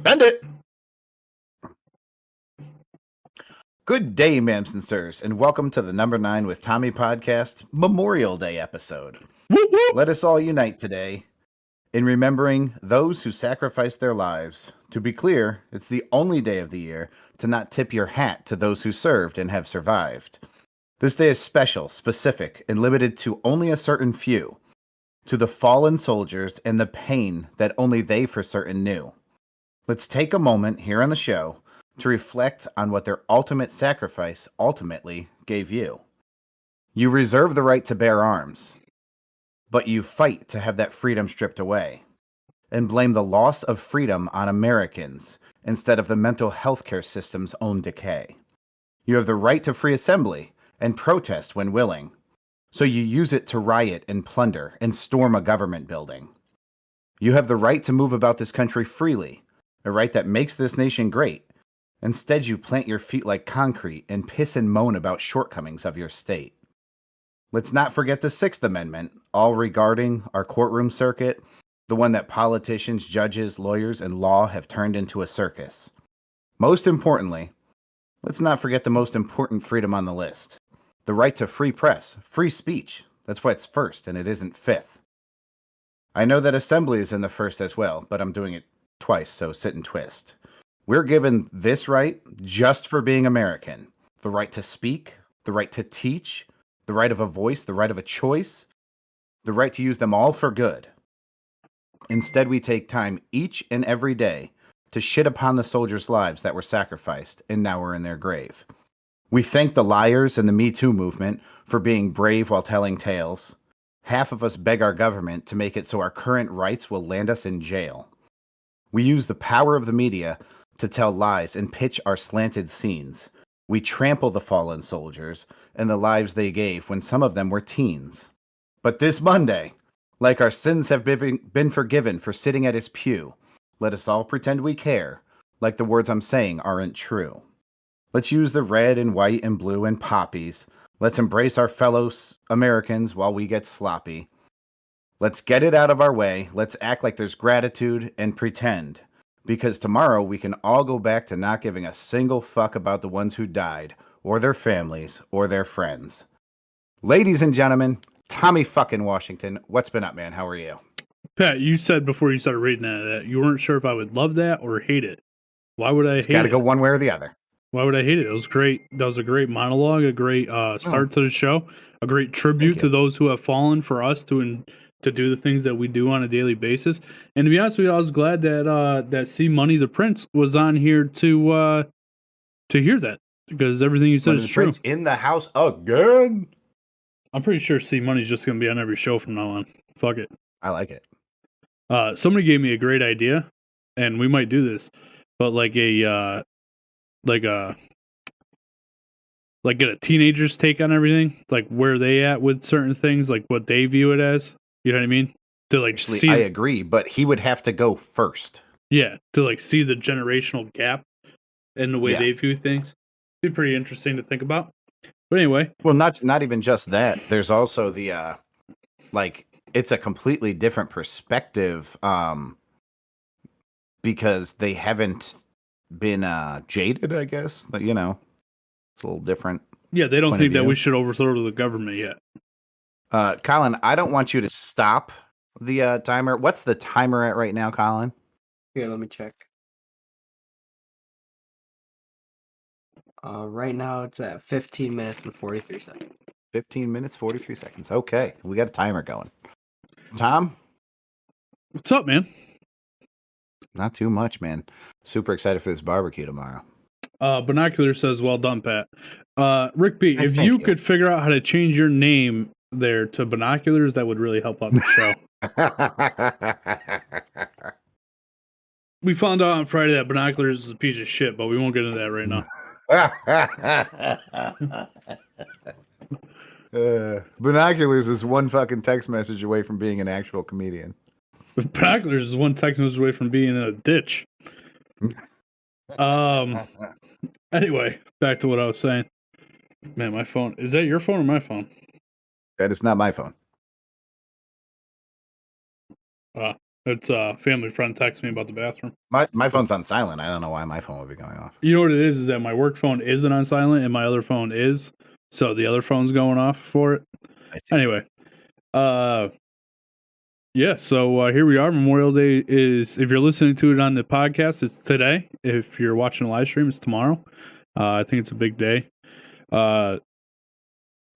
Bend it. Good day, ma'ams and sirs, and welcome to the Number 9 with Tommy podcast Memorial Day episode. Whoop, whoop. Let us all unite today in remembering those who sacrificed their lives. To be clear, it's the only day of the year to not tip your hat to those who served and have survived. This day is special, specific, and limited to only a certain few, to the fallen soldiers and the pain that only they for certain knew. Let's take a moment here on the show to reflect on what their ultimate sacrifice ultimately gave you. You reserve the right to bear arms, but you fight to have that freedom stripped away, and blame the loss of freedom on Americans instead of the mental health care system's own decay. You have the right to free assembly and protest when willing, so you use it to riot and plunder and storm a government building. You have the right to move about this country freely, a right that makes this nation great. Instead, you plant your feet like concrete and piss and moan about shortcomings of your state. Let's not forget the Sixth Amendment, all regarding our courtroom circuit, the one that politicians, judges, lawyers, and law have turned into a circus. Most importantly, let's not forget the most important freedom on the list, the right to free press, free speech. That's why it's first and it isn't fifth. I know that assembly is in the first as well, but I'm doing it twice, so sit and twist. We're given this right just for being American. The right to speak, the right to teach, the right of a voice, the right of a choice, the right to use them all for good. Instead, we take time each and every day to shit upon the soldiers' lives that were sacrificed and now are in their grave. We thank the liars in the Me Too movement for being brave while telling tales. Half of us beg our government to make it so our current rights will land us in jail. We use the power of the media to tell lies and pitch our slanted scenes. We trample the fallen soldiers and the lives they gave when some of them were teens. But this Monday, like our sins have been forgiven for sitting at his pew, let us all pretend we care, like the words I'm saying aren't true. Let's use the red and white and blue and poppies. Let's embrace our fellow Americans while we get sloppy. Let's get it out of our way. Let's act like there's gratitude and pretend. Because tomorrow we can all go back to not giving a single fuck about the ones who died, or their families, or their friends. Ladies and gentlemen, Tommy fucking Washington, what's been up, man? How are you? Pat, you said before you started reading that you weren't sure if I would love that or hate it. Why would I hate it? It's got to go one way or the other. Why would I hate it? It was great. That was a great monologue, a great start to the show, a great tribute to those who have fallen for us to do the things that we do on a daily basis. And to be honest with you, I was glad that that C Money the Prince was on here to hear that, because everything you said is true. Prince in the house again. I'm pretty sure C Money's just going to be on every show from now on. Fuck it. I like it. Somebody gave me a great idea, and we might do this, but get a teenager's take on everything, like where they at with certain things, like what they view it as. You know what I mean? To Actually, see, I agree, but he would have to go first. Yeah, to see the generational gap in the way they view things. It'd be pretty interesting to think about. But anyway, well, not even just that. There's also the it's a completely different perspective, because they haven't been jaded, I guess. But, it's a little different. Yeah, they don't think that we should overthrow the government yet. Colin, I don't want you to stop the timer. What's the timer at right now, Colin? Here, let me check. Right now it's at 15 minutes and 43 seconds. 15 minutes, 43 seconds. Okay, we got a timer going. Tom? What's up, man? Not too much, man. Super excited for this barbecue tomorrow. Binoculars says, well done, Pat. Rick B, if you could figure out how to change your name there to Binoculars, that would really help out the show. We found out on Friday that Binoculars is a piece of shit, but we won't get into that right now. Binoculars is one fucking text message away from being an actual comedian. Binoculars is one text message away from being in a ditch. Anyway, back to what I was saying. Man, my phone. Is that your phone or my phone? That is not my phone. It's a family friend texting me about the bathroom. My phone's on silent. I don't know why my phone would be going off. You know what it is that my work phone isn't on silent and my other phone is. So the other phone's going off for it. I see. Anyway. Yeah, so here we are. Memorial Day is, if you're listening to it on the podcast, it's today. If you're watching a live stream, it's tomorrow. I think it's a big day.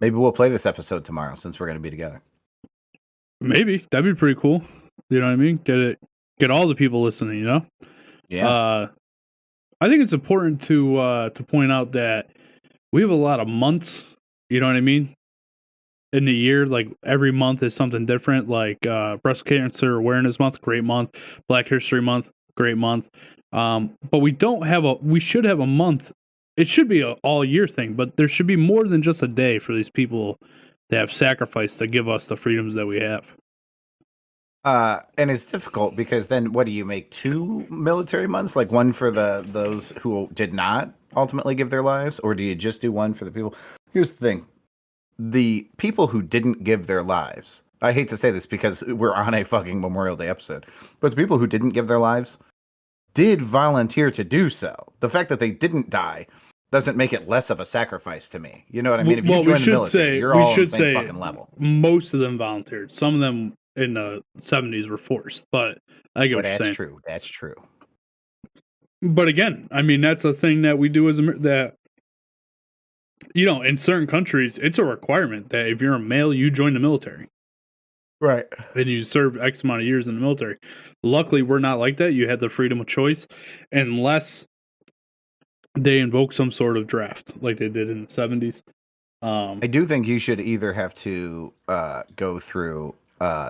Maybe we'll play this episode tomorrow since we're going to be together. Maybe. That'd be pretty cool. You know what I mean? Get all the people listening, you know? Yeah. I think it's important to point out that we have a lot of months, you know what I mean? In the year, like every month is something different. Like Breast Cancer Awareness Month, great month. Black History Month, great month. But we should have a month. It should be an all year thing, but there should be more than just a day for these people that have sacrificed to give us the freedoms that we have. And it's difficult because then what do you make 2 military months? Like one for those who did not ultimately give their lives, or do you just do one for the people? Here's the thing. The people who didn't give their lives, I hate to say this because we're on a fucking Memorial Day episode, but the people who didn't give their lives did volunteer to do so. The fact that they didn't die doesn't make it less of a sacrifice to me. You know what I mean? If you join the military, you're all on the same fucking level. Most of them volunteered. Some of them in the 70s were forced, but I get what you're saying. That's true. That's true. But again, I mean, that's a thing that we do as that. You know, in certain countries, it's a requirement that if you're a male, you join the military. Right. And you serve X amount of years in the military. Luckily, we're not like that. You had the freedom of choice unless they invoke some sort of draft like they did in the 70s. I do think you should either have to go through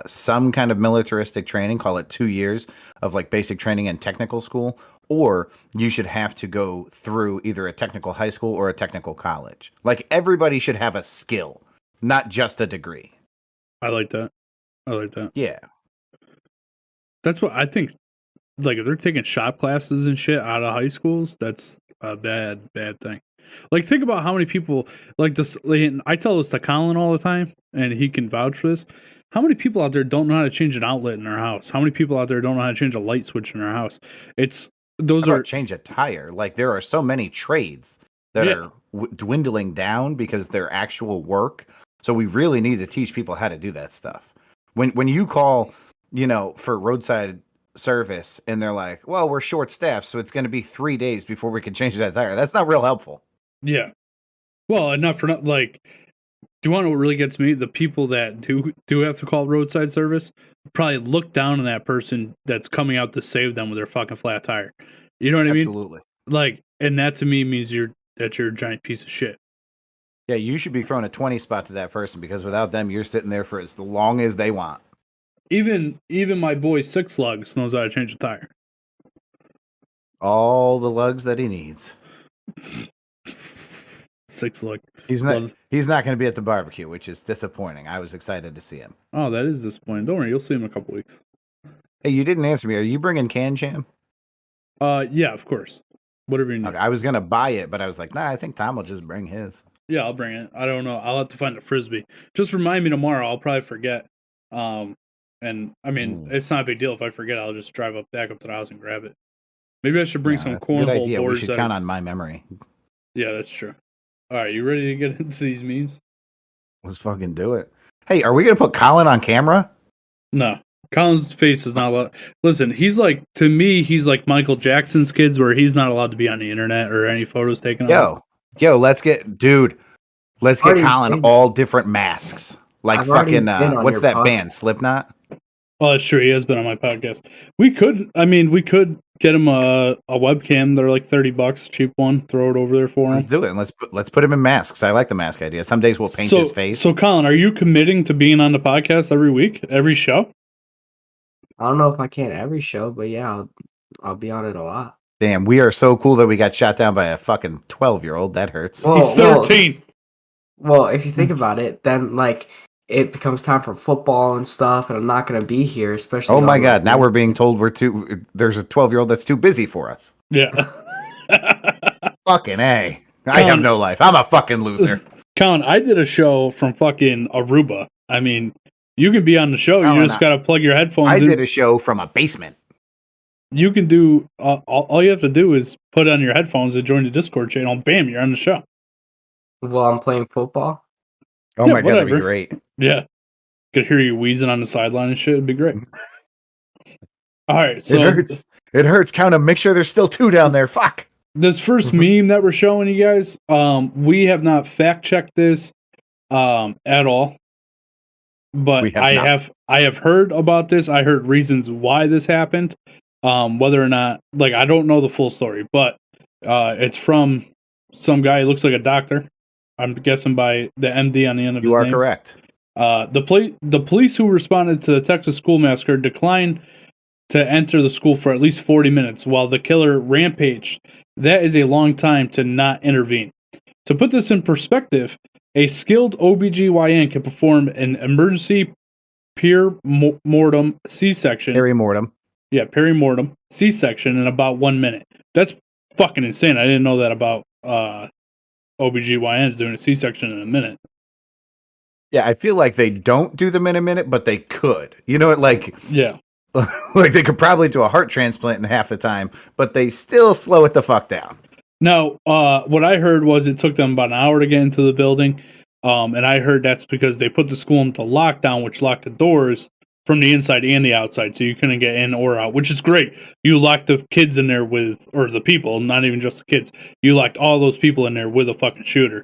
some kind of militaristic training, call it 2 years of like basic training and technical school, or you should have to go through either a technical high school or a technical college. Like everybody should have a skill, not just a degree. I like that. Yeah. That's what I think. Like if they're taking shop classes and shit out of high schools, that's a bad thing. Like think about how many people like this. I tell this to Colin all the time, and he can vouch for this. How many people out there don't know how to change an outlet in their house? How many people out there don't know how to change a light switch in their house? Change a tire. Like there are so many trades that are dwindling down because they're actual work. So we really need to teach people how to do that stuff. When you call, you know, for roadside service and they're like, well, we're short staffed, so it's going to be 3 days before we can change that tire. That's not real helpful. Yeah. Well, enough for not like. Do you want to know what really gets me? The people that do have to call roadside service probably look down on that person that's coming out to save them with their fucking flat tire. You know what I mean? Absolutely. Like, and that to me means you're a giant piece of shit. Yeah, you should be throwing a 20 spot to that person because without them, you're sitting there for as long as they want. Even my boy Six Lugs knows how to change a tire. All the lugs that he needs. Six Lug. He's not going to be at the barbecue, which is disappointing. I was excited to see him. Oh, that is disappointing. Don't worry, you'll see him in a couple weeks. Hey, you didn't answer me. Are you bringing Can Jam? Yeah, of course. Whatever you need. Okay, I was going to buy it, but I was like, nah, I think Tom will just bring his. Yeah, I'll bring it. I don't know. I'll have to find a Frisbee. Just remind me tomorrow. I'll probably forget. And I mean, it's not a big deal if I forget. I'll just drive back up to the house and grab it. Maybe I should bring some cornhole boards. Good idea. We should count on my memory. Yeah, that's true. All right, you ready to get into these memes? Let's fucking do it. Hey, are we going to put Colin on camera? No. Colin's face is not allowed. Listen, he's like, to me, he's like Michael Jackson's kids where he's not allowed to be on the internet or any photos taken of him. Let's get Colin all different masks. Like fucking, what's that band, Slipknot? Oh, that's true. He has been on my podcast. We could get him a webcam. They're like $30, cheap one. Throw it over there for him. Let's do it. And let's put him in masks. I like the mask idea. Some days we'll paint his face. So, Colin, are you committing to being on the podcast every week, every show? I don't know if I can every show, but yeah, I'll be on it a lot. Damn, we are so cool that we got shot down by a fucking 12-year-old. That hurts. He's 13. Well, if you think about it, then like it becomes time for football and stuff, and I'm not going to be here, especially. Oh my God! Now we're being told there's a 12-year-old that's too busy for us. Yeah. Fucking A. I have no life. I'm a fucking loser. Colin, I did a show from fucking Aruba. I mean, You can be on the show. Alan, You just got to plug your headphones I in. did a show from a basement. You can do all you have to do is put on your headphones and join the Discord channel. Bam, you're on the show. While I'm playing football. Oh Yeah, my god, that'd be whatever. great. Yeah, could hear you wheezing on the sideline and shit. It'd be great. All right, so It hurts. It hurts. Count them. Make sure there's still 2 down there. Fuck. this first meme that we're showing you guys, we have not fact checked this at all, but I have heard about this. I heard reasons why this happened. Whether or not, like, I don't know the full story, but it's from some guy who looks like a doctor. I'm guessing by the MD on the end of his name. You are correct. The police who responded to the Texas school massacre declined to enter the school for at least 40 minutes while the killer rampaged. That is a long time to not intervene. To put this in perspective, a skilled OBGYN can perform an emergency perimortem C-section. Perimortem. Yeah, perimortem C-section in about 1 minute. That's fucking insane. I didn't know that about OBGYNs doing a C-section in a minute. Yeah, I feel like they don't do them in a minute, but they could. You know, like Yeah. like they could probably do a heart transplant in half the time, but they still slow it the fuck down. Now, what I heard was it took them about an hour to get into the building, and I heard that's because they put the school into lockdown, which locked the doors from the inside and the outside, so you couldn't get in or out, which is great. You locked the kids in there or the people, not even just the kids. You locked all those people in there with a fucking shooter.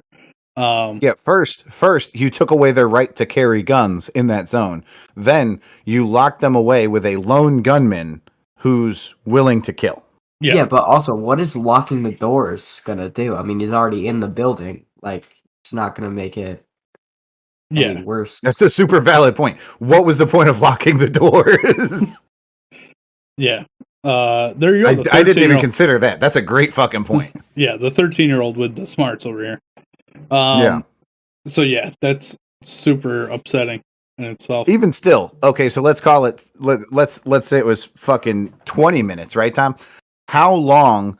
Yeah, first you took away their right to carry guns in that zone. Then you locked them away with a lone gunman who's willing to kill. Yeah, but also, what is locking the doors gonna do? I mean, he's already in the building. Like, it's not gonna make it any worse. That's a super valid point. What was the point of locking the doors? Yeah. There you go. I didn't even consider that. That's a great fucking point. Yeah, the 13-year-old with the smarts over here. Yeah. So yeah, that's super upsetting in itself. Even still, okay, so let's call it. Let's say it was fucking 20 minutes, right, Tom? How long?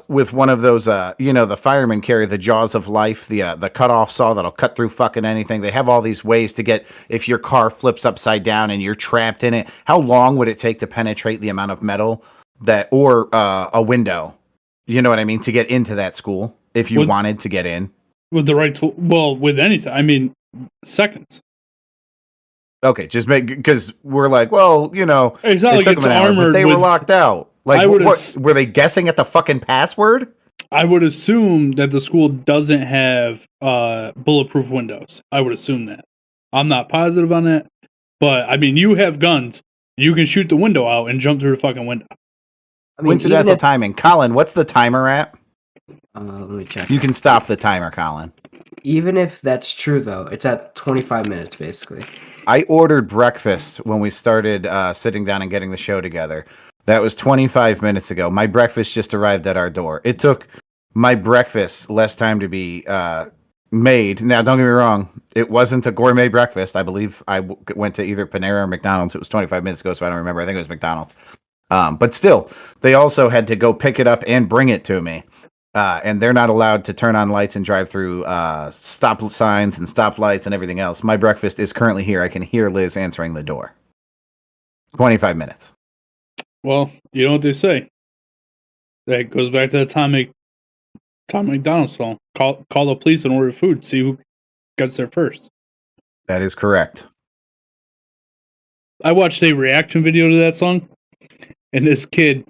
With one of those, the firemen carry the jaws of life, the cutoff saw that'll cut through fucking anything. They have all these ways to get if your car flips upside down and you're trapped in it. How long would it take to penetrate the amount of metal or a window? You know what I mean? To get into that school, if you wanted to get in. With the right tool, with anything, I mean, seconds. Okay, just because we're like, well, it's not like it's armored. But they were locked out. Like, were they guessing at the fucking password? I would assume that the school doesn't have bulletproof windows. I would assume that. I'm not positive on that, but I mean, you have guns. You can shoot the window out and jump through the fucking window. I mean, coincidental timing. Colin, what's the timer at? Let me check. You can stop the timer, Colin. Even if that's true, though, it's at 25 minutes, basically. I ordered breakfast when we started sitting down and getting the show together. That was 25 minutes ago. My breakfast just arrived at our door. It took my breakfast less time to be made. Now, don't get me wrong. It wasn't a gourmet breakfast. I believe I went to either Panera or McDonald's. It was 25 minutes ago, so I don't remember. I think it was McDonald's. But still, they also had to go pick it up and bring it to me. And they're not allowed to turn on lights and drive through stop signs and stoplights and everything else. My breakfast is currently here. I can hear Liz answering the door. 25 minutes. Well, you know what they say. That goes back to the Tom McDonald song. Call the police and order food. See who gets there first. That is correct. I watched a reaction video to that song, and this kid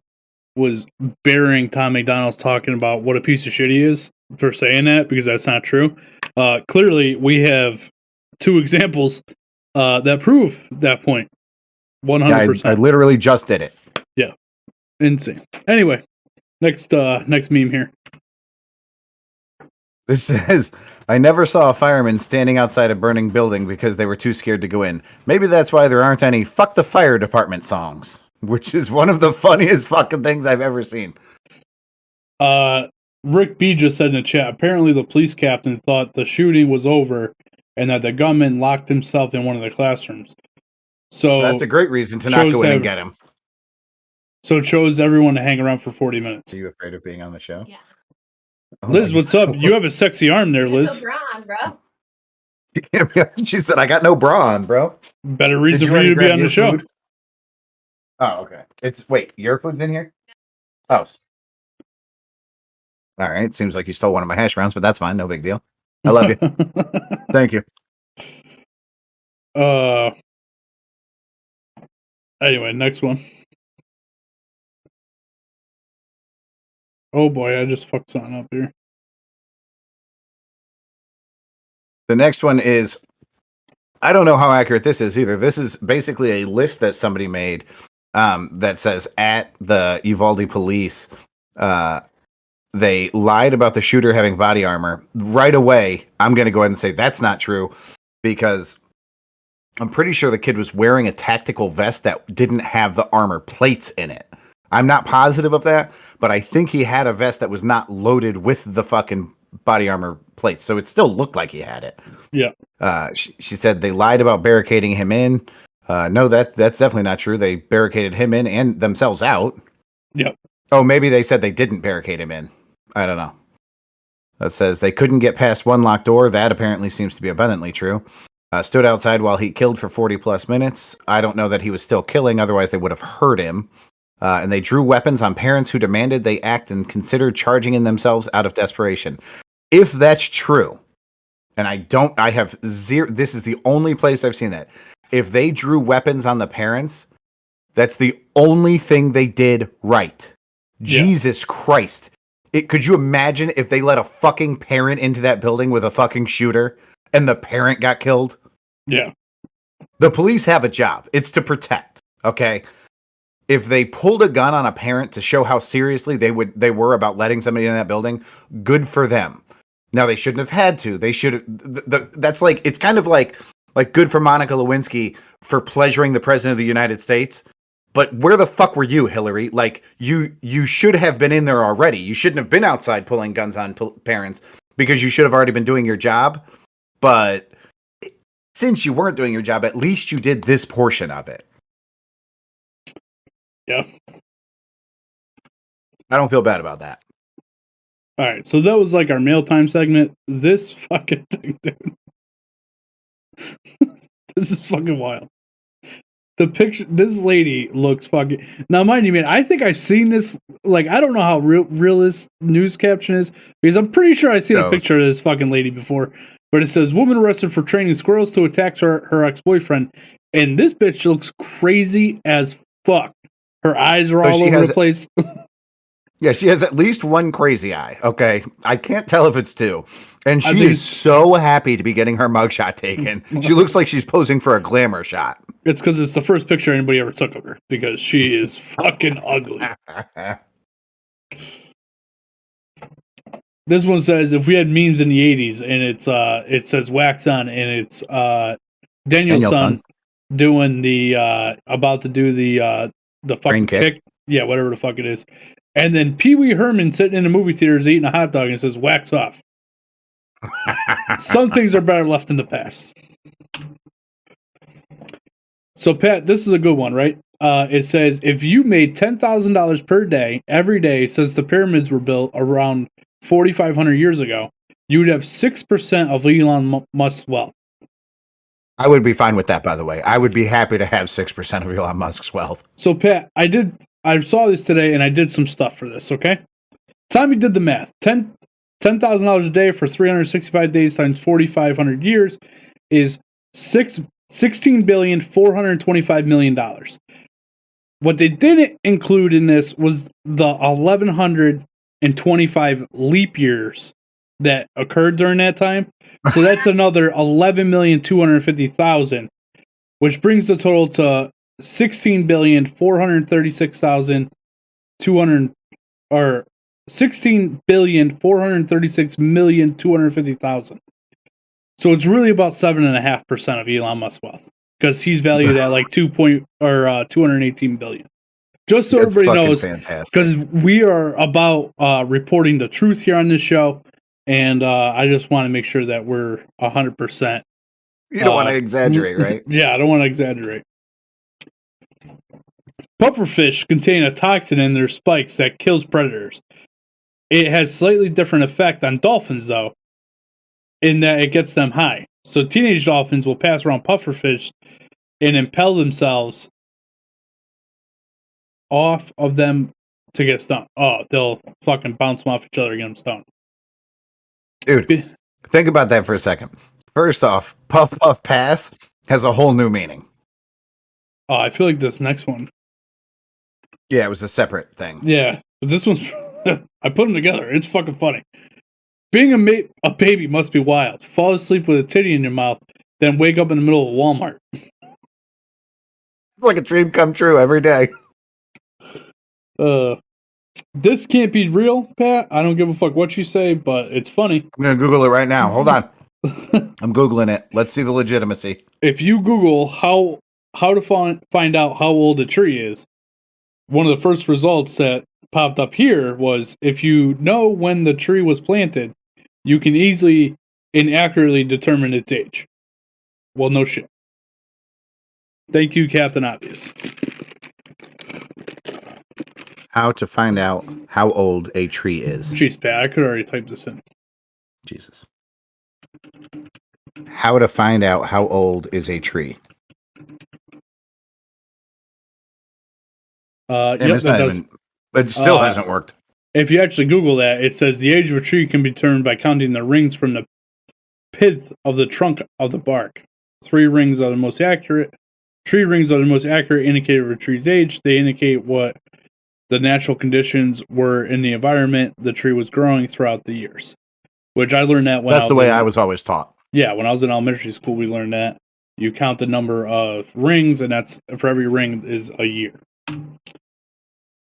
was burying Tom McDonald's talking about what a piece of shit he is for saying that, because that's not true. Clearly, we have two examples that prove that point. 100%. Yeah, I literally just did it. Yeah. Insane. Anyway, next meme here. This says, I never saw a fireman standing outside a burning building because they were too scared to go in. Maybe that's why there aren't any fuck the fire department songs. Which is one of the funniest fucking things I've ever seen. Rick B just said in the chat, apparently the police captain thought the shooting was over and that the gunman locked himself in one of the classrooms. So that's a great reason to not go in and get him. So it chose everyone to hang around for 40 minutes. Are you afraid of being on the show? Yeah. Oh, Liz, what's up? You have a sexy arm there, Liz. LeBron, bro. She said, "I got no bra on, bro." Better reason for you to be on the show. Food? Oh, okay. Wait, your food's in here? Oh. All right. Seems like you stole one of my hash browns, but that's fine. No big deal. I love you. Thank you. Anyway, next one. Oh boy, I just fucked something up here. The next one is, I don't know how accurate this is either. This is basically a list that somebody made that says at the Uvalde police, they lied about the shooter having body armor. Right away, I'm going to go ahead and say that's not true, because I'm pretty sure the kid was wearing a tactical vest that didn't have the armor plates in it. I'm not positive of that, but I think he had a vest that was not loaded with the fucking body armor plates, so it still looked like he had it. Yeah. She said they lied about barricading him in. No, that's definitely not true. They barricaded him in and themselves out. Yep. Oh, maybe they said they didn't barricade him in. I don't know. That says they couldn't get past one locked door. That apparently seems to be abundantly true. Stood outside while he killed for 40 plus minutes. I don't know that he was still killing. Otherwise, they would have heard him. And they drew weapons on parents who demanded they act and considered charging in themselves out of desperation. If that's true, and I have zero, this is the only place I've seen that. If they drew weapons on the parents, that's the only thing they did right. Yeah. Jesus Christ. Could you imagine if they let a fucking parent into that building with a fucking shooter and the parent got killed? Yeah. The police have a job. It's to protect. Okay. If they pulled a gun on a parent to show how seriously they were about letting somebody in that building, good for them. Now, they shouldn't have had to. They should have. That's like, it's kind of like good for Monica Lewinsky for pleasuring the president of the United States. But where the fuck were you, Hillary? Like, you should have been in there already. You shouldn't have been outside pulling guns on parents, because you should have already been doing your job. But since you weren't doing your job, at least you did this portion of it. Yeah. I don't feel bad about that. All right, so that was like our mail time segment. This fucking thing, dude. This is fucking wild. The picture, this lady looks fucking. Now, mind you, man, I think I've seen this. Like, I don't know how real this news caption is, because I'm pretty sure I've seen a picture of this fucking lady before. But it says, woman arrested for training squirrels to attack her ex-boyfriend. And this bitch looks crazy as fuck. Her eyes are all over the place. Yeah, she has at least one crazy eye. Okay. I can't tell if it's two. And she is so happy to be getting her mugshot taken. She looks like she's posing for a glamour shot. It's because it's the first picture anybody ever took of her, because she is fucking ugly. This one says, if we had memes in the 80s, and it says wax on, and it's Daniel's son doing the about to do the fucking kick. Yeah, whatever the fuck it is. And then Pee Wee Herman sitting in the movie theaters eating a hot dog and says, wax off. Some things are better left in the past. So, Pat, this is a good one, right? It says, if you made $10,000 per day, every day, since the pyramids were built around 4,500 years ago, you would have 6% of Elon Musk's wealth. I would be fine with that, by the way. I would be happy to have 6% of Elon Musk's wealth. So, Pat, I saw this today, and I did some stuff for this, okay? Tommy did the math. $10,000 a day for 365 days times 4,500 years is $16,425 million. What they didn't include in this was the 1,125 leap years that occurred during that time. So that's another 11,250,000, which brings the total to 16,436,200, or 16,436,250,000. So it's really about 7.5% of Elon Musk's wealth, because he's valued at like 218 billion. Just so that's everybody knows, because we are about reporting the truth here on this show, and I just want to make sure that we're 100%. You don't want to exaggerate, right? Yeah, I don't want to exaggerate. Pufferfish contain a toxin in their spikes that kills predators. It has slightly different effect on dolphins, though, in that it gets them high. So teenage dolphins will pass around pufferfish and impel themselves off of them to get stung. Oh, they'll fucking bounce them off each other and get them stung. Dude, think about that for a second. First off, puff puff pass has a whole new meaning. Oh, I feel like this next one. Yeah, it was a separate thing. Yeah, but this one's... I put them together. It's fucking funny. Being a baby must be wild. Fall asleep with a titty in your mouth, then wake up in the middle of Walmart. Like a dream come true every day. This can't be real, Pat. I don't give a fuck what you say, but it's funny. I'm going to Google it right now. Hold on. I'm Googling it. Let's see the legitimacy. If you Google how to find out how old a tree is, one of the first results that popped up here was if you know when the tree was planted, you can easily and accurately determine its age. Well, no shit. Thank you, Captain Obvious. How to find out how old a tree is. Jeez, Pat, I could already type this in. Jesus. How to find out how old is a tree. It still hasn't worked. If you actually Google that, it says the age of a tree can be determined by counting the rings from the pith of the trunk of the bark. 3 rings are the most accurate. 3 rings are the most accurate indicator of a tree's age. They indicate what the natural conditions were in the environment the tree was growing throughout the years. Which I learned that when That's the way I was always taught. Yeah, when I was in elementary school, we learned that. You count the number of rings, and that's for every ring is a year.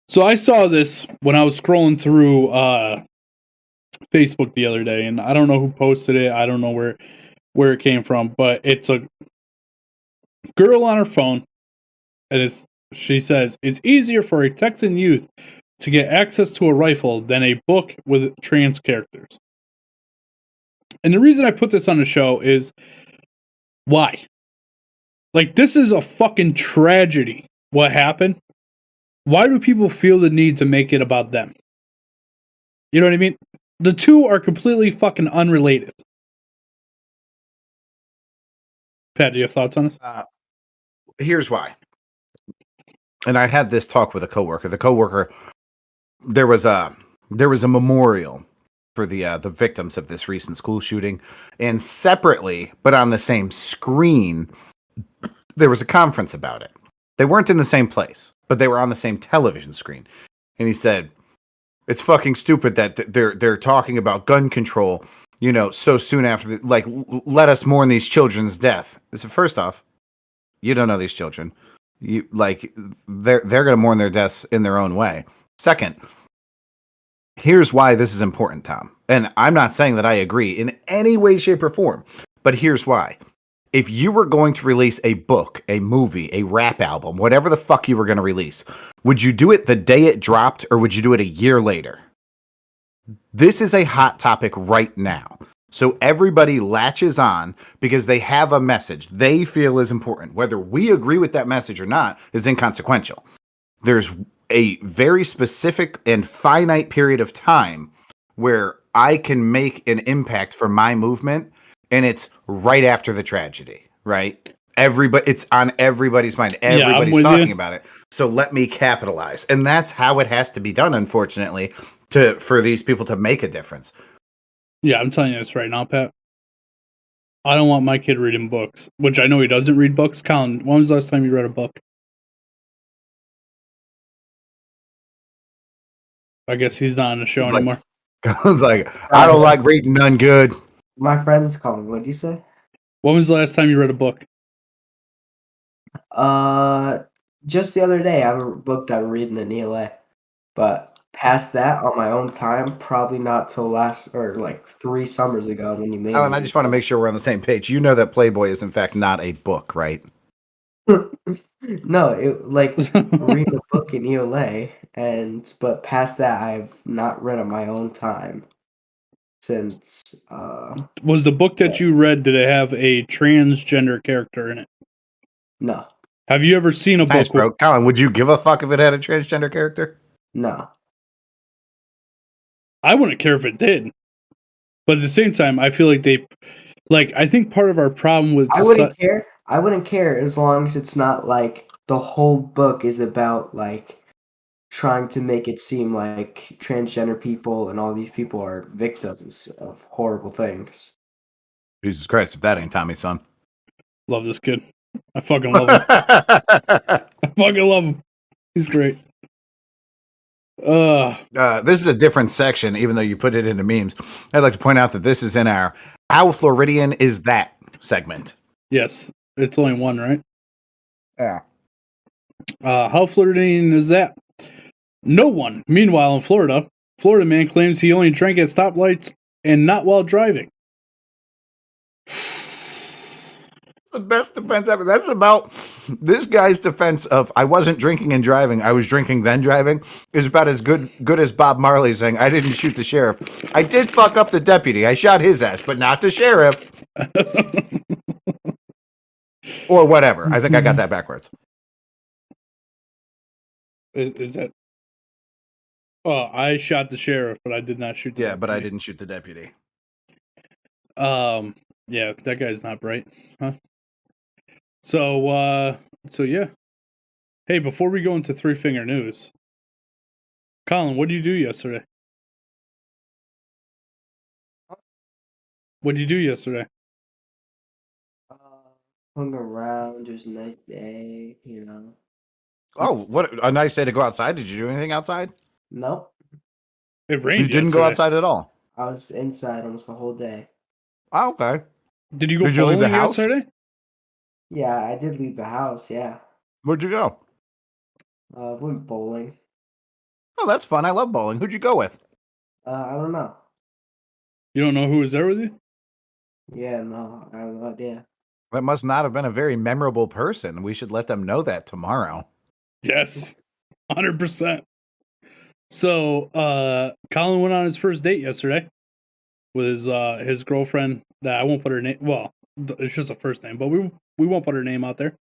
So I saw this when I was scrolling through Facebook the other day, and I don't know who posted it. I don't know where it came from, but it's a girl on her phone, and she says, it's easier for a Texan youth to get access to a rifle than a book with trans characters. And the reason I put this on the show is, why? Like, this is a fucking tragedy, what happened. Why do people feel the need to make it about them? You know what I mean? The two are completely fucking unrelated. Pat, do you have thoughts on this? Here's why. And I had this talk with a coworker. The coworker, there was a memorial for the victims of this recent school shooting, and separately, but on the same screen, there was a conference about it. They weren't in the same place, but they were on the same television screen. And he said, "It's fucking stupid that they're talking about gun control, so soon after. Let us mourn these children's death." So first off, you don't know these children. They're going to mourn their deaths in their own way. Second, here's why this is important, Tom. And I'm not saying that I agree in any way, shape, or form, but here's why. If you were going to release a book, a movie, a rap album, whatever the fuck you were going to release, would you do it the day it dropped or would you do it a year later? This is a hot topic right now. So everybody latches on because they have a message they feel is important. Whether we agree with that message or not is inconsequential. There's a very specific and finite period of time where I can make an impact for my movement, and it's right after the tragedy, right? It's on everybody's mind. Everybody's talking about it. So let me capitalize. And that's how it has to be done, unfortunately, for these people to make a difference. Yeah, I'm telling you this right now, Pat. I don't want my kid reading books, which I know he doesn't read books. Colin, when was the last time you read a book? I guess he's not on the show anymore. Colin's like, I don't like reading none good. My friend's calling. What did you say? When was the last time you read a book? Just the other day. I have a book that I'm reading in ELA. But past that, on my own time, probably not till 3 summers ago when you made Alan, I just want to make sure we're on the same page. You know that Playboy is in fact not a book, right? No, read a book in ELA, but past that, I've not read on my own time since. Was the book that you read, did it have a transgender character in it? No. Have you ever seen a book? Bro. Colin, would you give a fuck if it had a transgender character? No. I wouldn't care if it did. But at the same time, I feel like Like, I think part of our problem with I wouldn't care. I wouldn't care as long as it's not like the whole book is about like trying to make it seem like transgender people and all these people are victims of horrible things. Jesus Christ, if that ain't Tommy's son. Love this kid. I fucking love him. I fucking love him. He's great. This is a different section, even though you put it into memes. I'd like to point out that this is in our How Floridian Is That segment. Yes. It's only one, right? Yeah. How Floridian is that? No one. Meanwhile, in Florida man claims he only drank at stoplights and not while driving. The best defense ever. That's about this guy's defense of I wasn't drinking and driving. I was drinking then driving is about as good as Bob Marley saying I didn't shoot the sheriff. I did fuck up the deputy. I shot his ass, but not the sheriff. Or whatever. I think I got that backwards. Is that? Oh, I shot the sheriff, but I did not shoot the deputy. But I didn't shoot the deputy. Yeah, that guy's not bright, huh? So yeah. Hey, before we go into Three Finger News, Colin, what did you do yesterday? What did you do yesterday? Hung around. It was a nice day, you know. Oh, what a nice day to go outside. Did you do anything outside? Nope. It rained. You didn't go outside at all? I was inside almost the whole day. Oh, okay. Did you go bowling leave the house yesterday? Yeah, I did leave the house, yeah. Where'd you go? Went bowling. Oh, that's fun. I love bowling. Who'd you go with? I don't know. You don't know who was there with you? Yeah, no, I have no idea. That must not have been a very memorable person. We should let them know that tomorrow. Yes, 100%. So, Colin went on his first date yesterday with his girlfriend. That I won't put her name. Well, it's just a first name, but we won't put her name out there.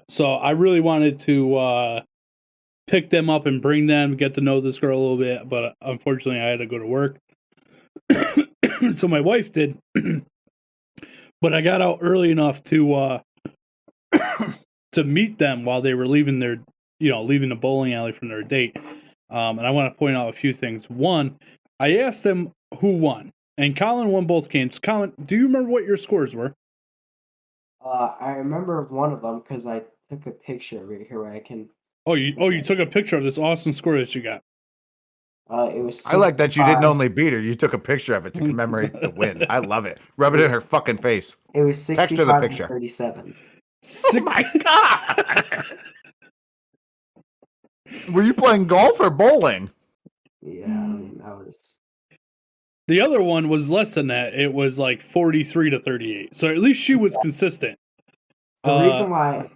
So I really wanted to pick them up and bring them, get to know this girl a little bit, but unfortunately, I had to go to work. So my wife did, but I got out early enough to to meet them while they were leaving leaving the bowling alley from their date. And I want to point out a few things. One, I asked them who won, and Colin won both games. Colin, do you remember what your scores were? I remember one of them because I took a picture right here where I can. You took a picture of this awesome score that you got. It was 65. I like that you didn't only beat her, you took a picture of it to commemorate the win. I love it. Rub it in her fucking face. It was 65 Text her the picture. 37. Oh my God. Were you playing golf or bowling? Yeah, I mean, that was. The other one was less than that. It was like 43 to 38. So at least she was consistent. The reason why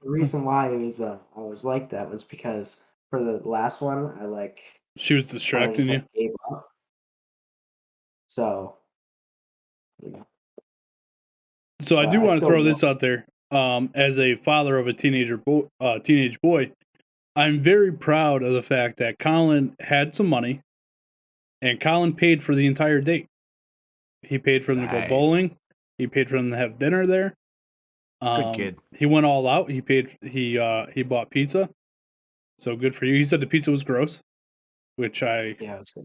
it was I was like that was because for the last one she was distracting you. Gave up. So, you know. So I do want to throw this out there. As a father of a teenage boy, I'm very proud of the fact that Colin had some money, and Colin paid for the entire date. He paid for them to go bowling. He paid for them to have dinner there. Good kid. He went all out. He paid. He bought pizza. So good for you. He said the pizza was gross, which Yeah, it was good.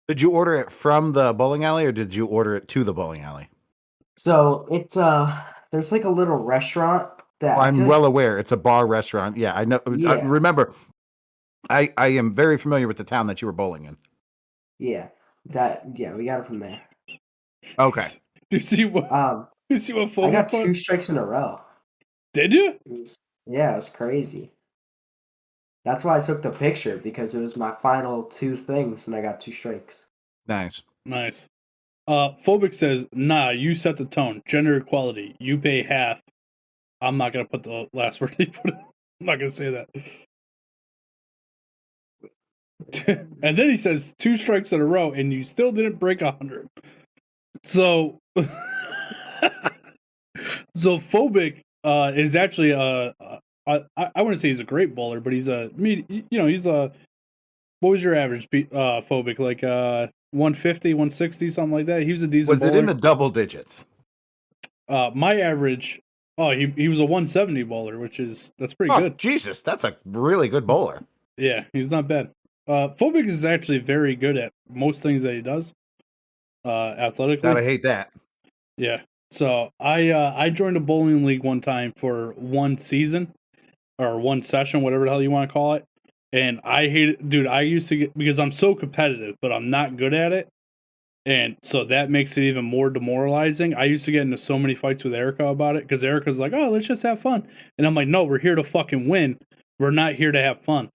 Did you order it from the bowling alley or did you order it to the bowling alley? So it's there's like a little restaurant that I'm well aware. It's a bar restaurant. Yeah, I know. Yeah. Remember, I am very familiar with the town that you were bowling in. Yeah, we got it from there. Okay. Do you see what? You see what? I got 2 strikes in a row. Did you? It was crazy. That's why I took the picture because it was my final 2 things, and I got 2 strikes. Nice. Phobic says, "Nah, you set the tone. Gender equality. You pay half." I'm not gonna put the last word. I'm not gonna say that. And then he says 2 strikes in a row, and you still didn't break 100. So, Phobic is actually I wouldn't say he's a great bowler, but he's what was your average Phobic, like 150, 160, something like that? He was a decent bowler. Was it in the double digits? My average. Oh, he was a 170 bowler, that's pretty good. Jesus, that's a really good bowler. Yeah, he's not bad. Phobic is actually very good at most things that he does. Athletically. Gotta hate that. Yeah. So I joined a bowling league one time for one season or one session, whatever the hell you want to call it. And I hate it, dude. I used to get, because I'm so competitive, but I'm not good at it. And so that makes it even more demoralizing. I used to get into so many fights with Erica about it because Erica's like, oh, let's just have fun. And I'm like, no, we're here to fucking win. We're not here to have fun.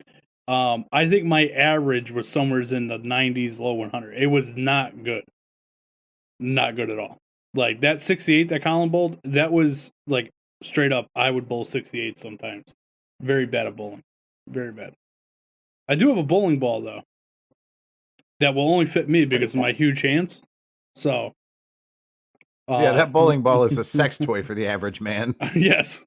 I think my average was somewhere in the 90s, low 100. It was not good. Not good at all. Like that 68 that Colin bowled, that was like straight up, I would bowl 68 sometimes. Very bad at bowling. Very bad. I do have a bowling ball, though, that will only fit me because of my huge hands. So. Yeah, that bowling ball is a sex toy for the average man. Yes.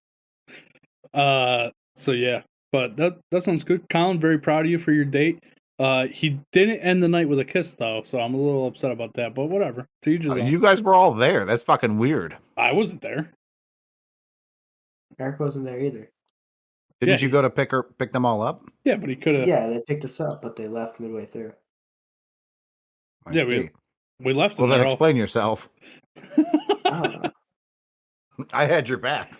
So yeah, but that sounds good. Colin, very proud of you for your date. He didn't end the night with a kiss though, so I'm a little upset about that. But whatever. To each his own. You guys were all there. That's fucking weird. I wasn't there. Eric wasn't there either. Didn't you go to pick them all up? Yeah, but he could have. Yeah, they picked us up, but they left midway through. Yeah, we left. Well, then explain yourself. I had your back.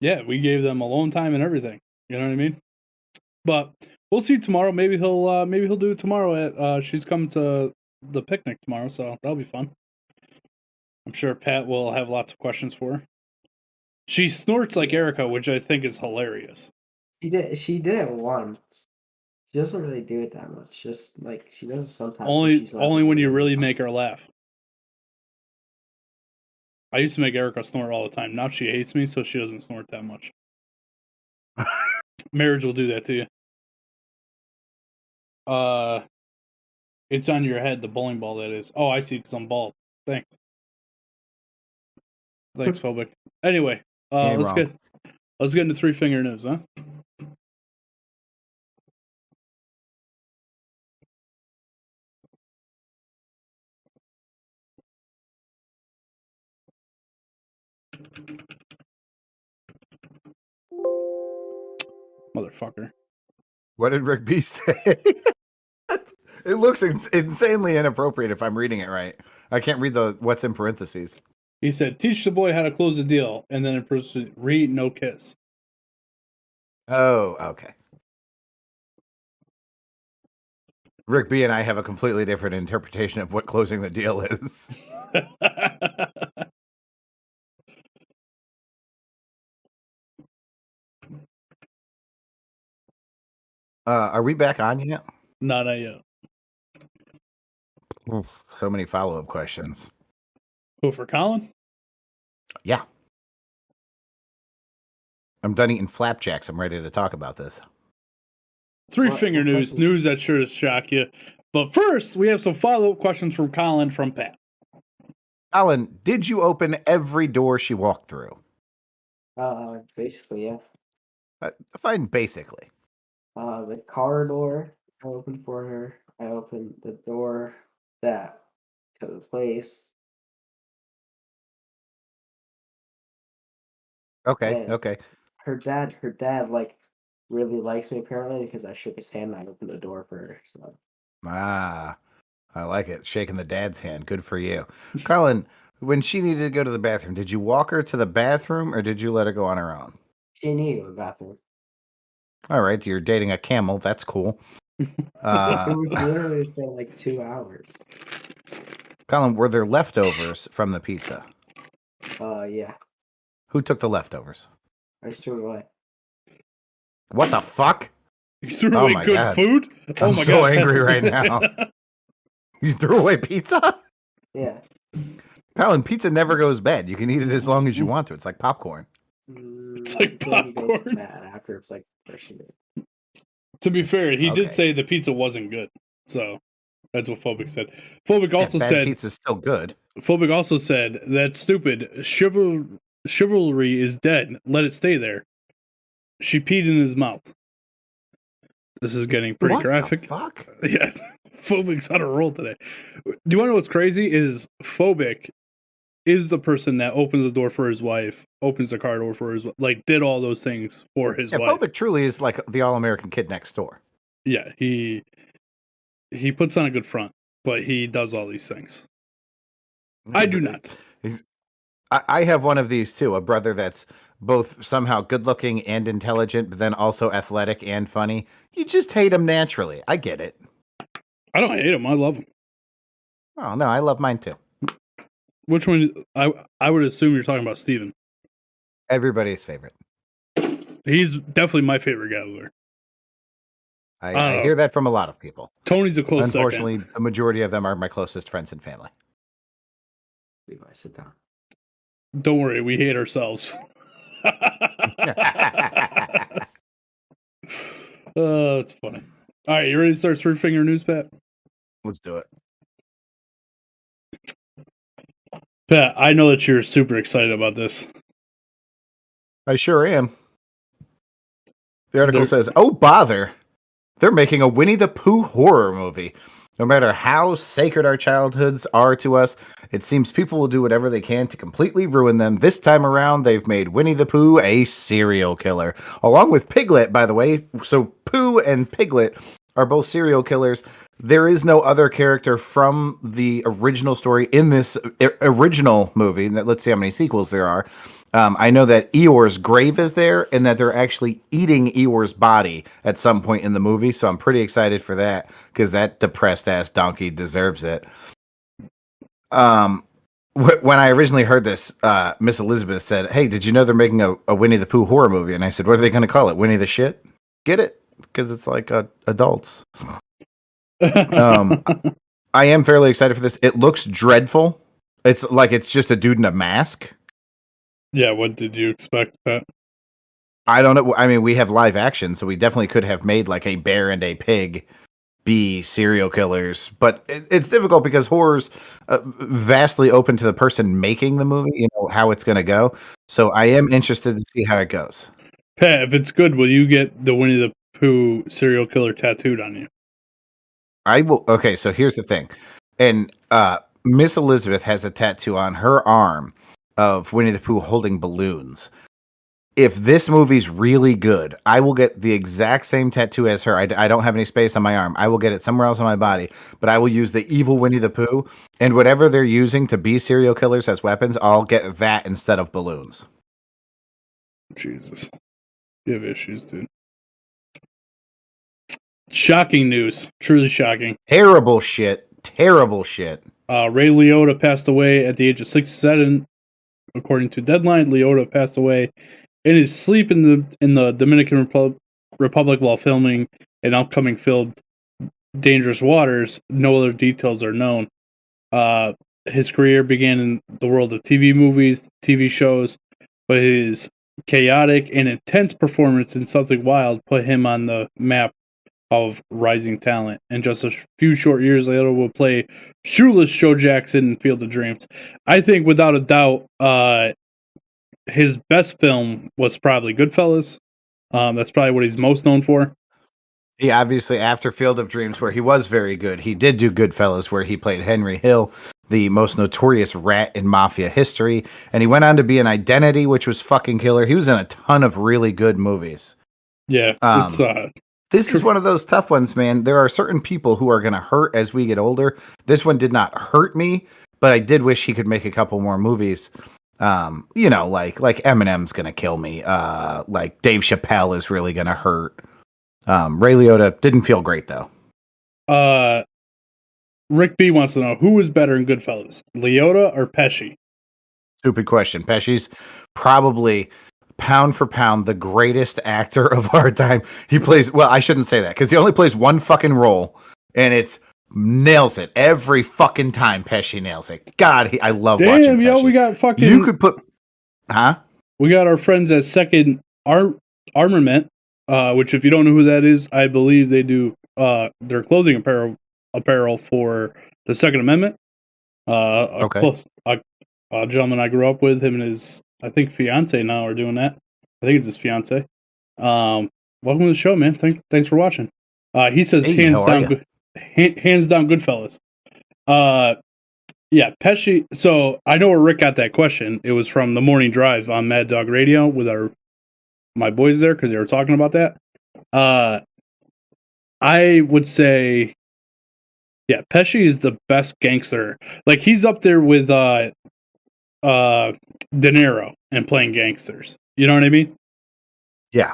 Yeah, we gave them alone time and everything. You know what I mean? But we'll see tomorrow. Maybe he'll do it tomorrow. She's coming to the picnic tomorrow, so that'll be fun. I'm sure Pat will have lots of questions for her. She snorts like Erica, which I think is hilarious. She did it once. She doesn't really do it that much. Just like she does it sometimes. Only when you really make her laugh. I used to make Erica snort all the time. Now she hates me, so she doesn't snort that much. Marriage will do that to you. It's on your head, the bowling ball, that is. Oh, I see, because I'm bald. Thanks, Phobic. Anyway, let's get into three finger news, huh? Motherfucker. What did Rick B say? It looks insanely inappropriate if I'm reading it right. I can't read what's in parentheses. He said, teach the boy how to close the deal, and then it proceeds, read, no kiss. Oh, okay. Rick B and I have a completely different interpretation of what closing the deal is. Are we back on yet? Not yet. Oof, so many follow-up questions. Who, for Colin? Yeah. I'm done eating flapjacks. I'm ready to talk about this. Three finger news that sure to shock you. But first, we have some follow-up questions from Colin from Pat. Colin, did you open every door she walked through? Basically, yeah. Fine, basically. The car door I opened for her. I opened the door to the place. Okay, And okay. Her dad like really likes me apparently because I shook his hand and I opened the door for her. So. I like it. Shaking the dad's hand. Good for you. Colin, when she needed to go to the bathroom, did you walk her to the bathroom or did you let her go on her own? She needed a bathroom. All right, you're dating a camel. That's cool. It was literally for like 2 hours. Colin, were there leftovers from the pizza? Yeah. Who took the leftovers? I just threw it away. What the fuck? You threw away good God. Food? I'm so angry right now. You threw away pizza? Yeah. Colin, pizza never goes bad. You can eat it as long as you want to. It's like popcorn. It's like popcorn. It goes bad after it's like fresh meat. To be fair, he did say the pizza wasn't good. So that's what Phobic said. Phobic also said pizza's still good. Phobic also said that's stupid. Chivalry is dead. Let it stay there. She peed in his mouth. This is getting pretty graphic. What the fuck? Yeah, Phobic's on a roll today. Do you want to know what's crazy? Is Phobic is the person that opens the door for his wife, opens the car door for his like did all those things for his wife. Pobek truly is like the all-American kid next door. Yeah, he puts on a good front, but he does all these things. I do not. I have one of these too, a brother that's both somehow good-looking and intelligent, but then also athletic and funny. You just hate him naturally. I get it. I don't hate him. I love him. Oh, no, I love mine too. Which one? I would assume you're talking about Steven. Everybody's favorite. He's definitely my favorite Gallagher. I hear that from a lot of people. Tony's a close Unfortunately, second. the majority of them are my closest friends and family. Levi, sit down. Don't worry, we hate ourselves. Oh, it's funny. All right, you ready to start Three Finger News, Pat? Let's do it. Pat, I know that you're super excited about this. I sure am. The article says, "Oh, bother. They're making a Winnie the Pooh horror movie. No matter how sacred our childhoods are to us, it seems people will do whatever they can to completely ruin them. This time around, they've made Winnie the Pooh a serial killer. Along with Piglet, by the way. So Pooh and Piglet are both serial killers. There is no other character from the original story in this original movie. Let's see how many sequels there are. I know that Eeyore's grave is there and that they're actually eating Eeyore's body at some point in the movie. So I'm pretty excited for that because that depressed ass donkey deserves it. When I originally heard this, Miss Elizabeth said, "Hey, did you know they're making a Winnie the Pooh horror movie?" And I said, "What are they going to call it? Winnie the Shit?" Get it? Because it's like adults. I am fairly excited for this. It looks dreadful. It's like it's just a dude in a mask. Yeah, what did you expect, Pat? I don't know. I mean, we have live action, so we definitely could have made like a bear and a pig be serial killers. But it's difficult because horror's vastly open to the person making the movie, you know, how it's going to go. So I am interested to see how it goes. Pat, if it's good, will you get the Winnie the Pooh serial killer tattooed on you? I will. Okay, so here's the thing. And Miss Elizabeth has a tattoo on her arm of Winnie the Pooh holding balloons. If this movie's really good, I will get the exact same tattoo as her. I don't have any space on my arm. I will get it somewhere else on my body, but I will use the evil Winnie the Pooh, and whatever they're using to be serial killers as weapons, I'll get that instead of balloons. Jesus. You have issues, dude. Shocking news. Truly shocking. Terrible shit. Terrible shit. Ray Liotta passed away at the age of 67. According to Deadline, Liotta passed away in his sleep in the Dominican Republic while filming an upcoming film, Dangerous Waters. No other details are known. His career began in the world of TV movies, TV shows, but his chaotic and intense performance in Something Wild put him on the map of rising talent. And just a few short years later, will play shoeless Joe Jackson in Field of Dreams. I think, without a doubt, his best film was probably Goodfellas. That's probably what he's most known for. Yeah, obviously after Field of Dreams, where he was very good, he did do Goodfellas, where he played Henry Hill, the most notorious rat in mafia history. And he went on to be in Identity, which was fucking killer. He was in a ton of really good movies. Yeah, this is one of those tough ones, man. There are certain people who are going to hurt as we get older. This one did not hurt me, but I did wish he could make a couple more movies. You know, like Eminem's going to kill me. Like Dave Chappelle is really going to hurt. Ray Liotta didn't feel great, though. Rick B wants to know, who was better in Goodfellas, Liotta or Pesci? Stupid question. Pesci's probably, pound for pound, the greatest actor of our time. He plays, well, I shouldn't say that, because he only plays one fucking role, and it's nails it every fucking time. Pesci nails it. God, I love watching Pesci. Yo, we got fucking... You could put... Huh? We got our friends at Second Armament, which, if you don't know who that is, I believe they do their clothing apparel for the Second Amendment. Okay. A gentleman I grew up with, him and his, I think, fiance now are doing that. I think it's his fiance. Welcome to the show, man. Thanks for watching. He says, hey, hands down Goodfellas. Yeah, Pesci. So I know where Rick got that question. It was from the morning drive on Mad Dog Radio with my boys there because they were talking about that. I would say, yeah, Pesci is the best gangster. Like he's up there with De Niro and playing gangsters. You know what I mean? Yeah.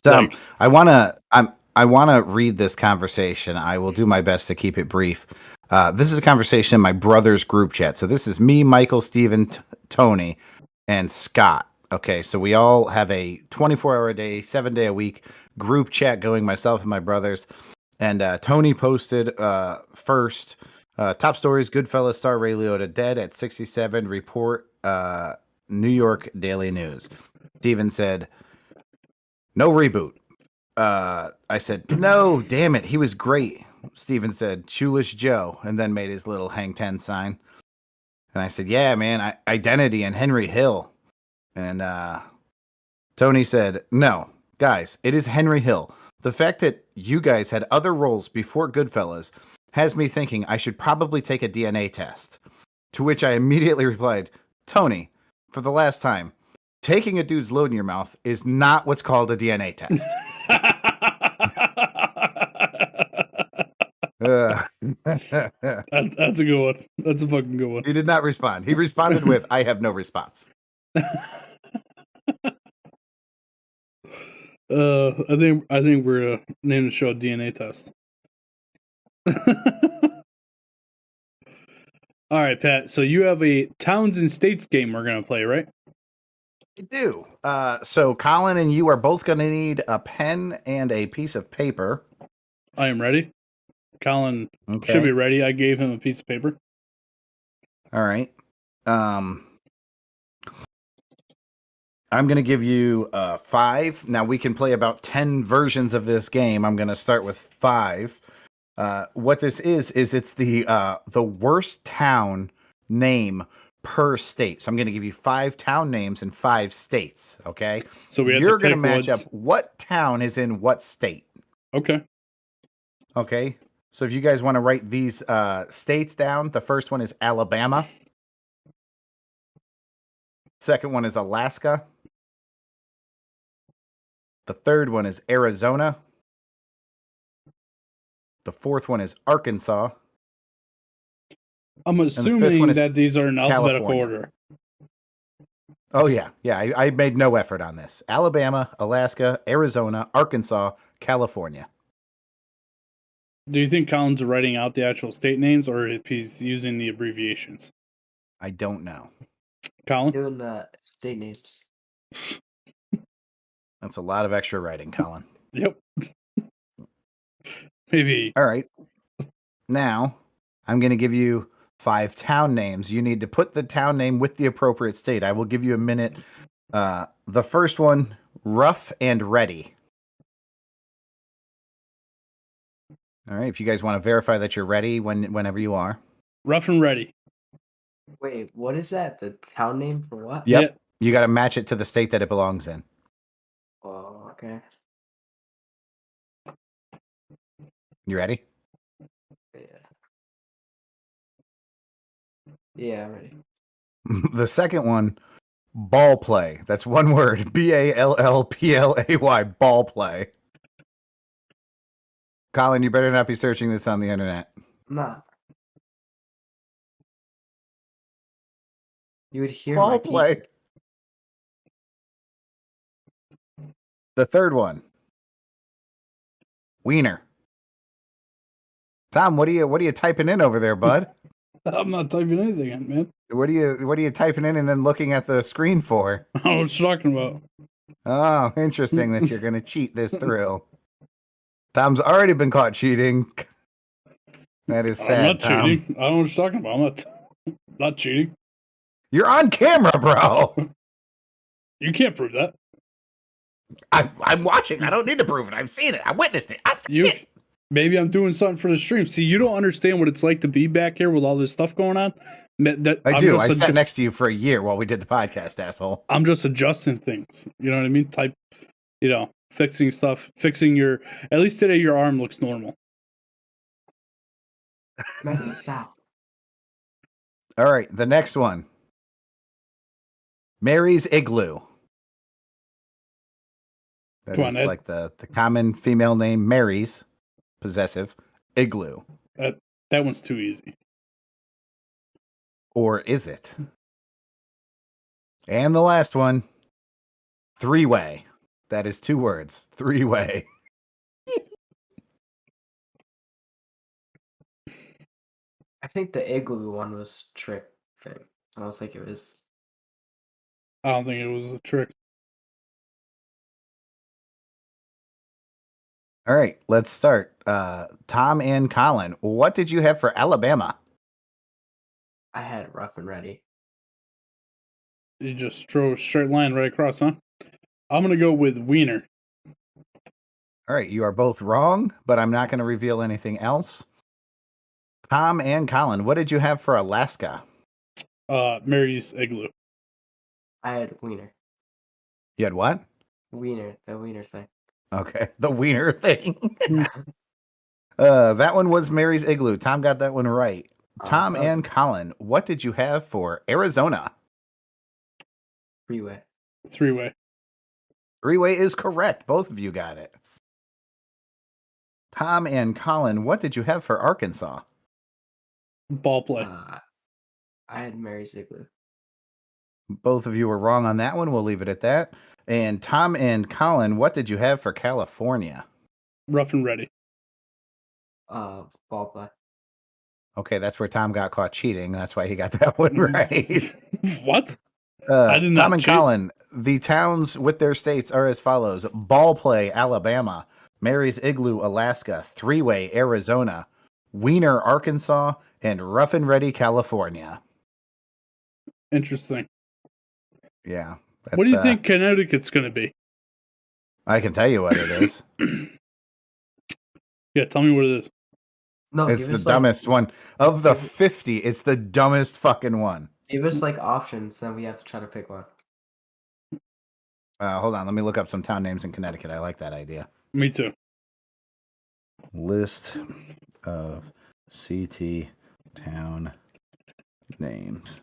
Like, I wanna read this conversation. I will do my best to keep it brief. This is a conversation in my brother's group chat. So this is me, Michael, Steven, Tony, and Scott. Okay, so we all have a 24-hour a day, 7-day a week group chat going, myself and my brothers. And Tony posted first top stories: Goodfellas star Ray Liotta dead at 67. Report New York Daily News. Steven said, no reboot. I said, no, damn it, he was great. Steven said, Shoeless Joe, and then made his little hang 10 sign. And I said, yeah, man, Identity and Henry Hill. And Tony said, no, guys, it is Henry Hill. The fact that you guys had other roles before Goodfellas has me thinking I should probably take a DNA test. To which I immediately replied, Tony, for the last time, taking a dude's load in your mouth is not what's called a DNA test. That's a good one. That's a fucking good one. He did not respond. He responded with, I have no response. I think we're naming the show DNA test. All right, Pat. So you have a Towns and States game we're gonna play, right? I do. So Colin and you are both going to need a pen and a piece of paper. I am ready. Colin should be ready. I gave him a piece of paper. All right. I'm going to give you 5. Now we can play about 10 versions of this game. I'm going to start with 5. What this is it's the worst town name per state. So I'm going to give you 5 town names in 5 states. Okay. So you're going to match up what town is in what state. Okay. Okay. So if you guys want to write these states down, the first one is Alabama. Second one is Alaska. The third one is Arizona. The fourth one is Arkansas. I'm assuming that these are in alphabetical California. order. Oh, yeah. Yeah, I made no effort on this. Alabama, Alaska, Arizona, Arkansas, California. Do you think Colin's writing out the actual state names or if he's using the abbreviations? I don't know. Colin? Doing the state names. That's a lot of extra writing, Colin. Yep. Maybe. All right. Now, I'm going to give you 5 town names. You need to put the town name with the appropriate state. I will give you a minute. The first one, Rough and Ready. All right. If you guys want to verify that you're ready whenever you are. Rough and Ready. Wait, what is that? The town name for what? Yep. Yeah. You got to match it to the state that it belongs in. Oh, okay. You ready? Yeah, I'm ready. The second one, Ball Play. That's one word. BALLPLAY. Ball Play. Colin, you better not be searching this on the internet. Nah. You would hear Ball my Play. keyboard. The third one, Wiener. Tom, what are you typing in over there, bud? I'm not typing anything in, man. What are you typing in and then looking at the screen for? I don't know what you're talking about. Oh, interesting that you're going to cheat this through. Tom's already been caught cheating. That is sad. I'm not Tom. cheating. I don't know what you're talking about. I'm not cheating. You're on camera, bro. You can't prove that. I'm watching. I don't need to prove it. I've seen it. I witnessed it. Maybe I'm doing something for the stream. See, you don't understand what it's like to be back here with all this stuff going on. I do. I sat next to you for a year while we did the podcast, asshole. I'm just adjusting things. You know what I mean? Fixing stuff. Fixing at least today your arm looks normal. Matthew, stop. All right, the next one. Mary's Igloo. That Come on, is Ed. like the common female name, Mary's, possessive, Igloo. That one's too easy. Or is it? And the last one, three-way. That is 2 words, three-way. I think the igloo one was trick thing. I don't think it was. I don't think it was a trick. All right, let's start. Tom and Colin, what did you have for Alabama? I had it rough and ready. You just drove a straight line right across, huh? I'm going to go with Wiener. All right, you are both wrong, but I'm not going to reveal anything else. Tom and Colin, what did you have for Alaska? Mary's Igloo. I had wiener. You had what? Wiener, the wiener thing. Okay, the wiener thing. That one was Mary's Igloo. Tom got that one right. Tom that was- and Colin, what did you have for Arizona? Freeway. Three-way. Three-way is correct. Both of you got it. Tom and Colin, what did you have for Arkansas? Ball play. I had Mary's Igloo. Both of you were wrong on that one. We'll leave it at that. And Tom and Colin, what did you have for California? Rough and ready. Ball play. Okay, that's where Tom got caught cheating. That's why he got that one right. What? I did not Tom and cheat. Colin, the towns with their states are as follows: Ball Play, Alabama; Mary's Igloo, Alaska; Three-Way, Arizona; Wiener, Arkansas; and Rough and Ready, California. Interesting. Yeah. What do you think Connecticut's going to be? I can tell you what it is. Yeah, tell me what it is. No, It's the dumbest one. Of the 50, it's the dumbest fucking one. Give us like options, then we have to try to pick one. Hold on, let me look up some town names in Connecticut. I like that idea. Me too. List of CT town names.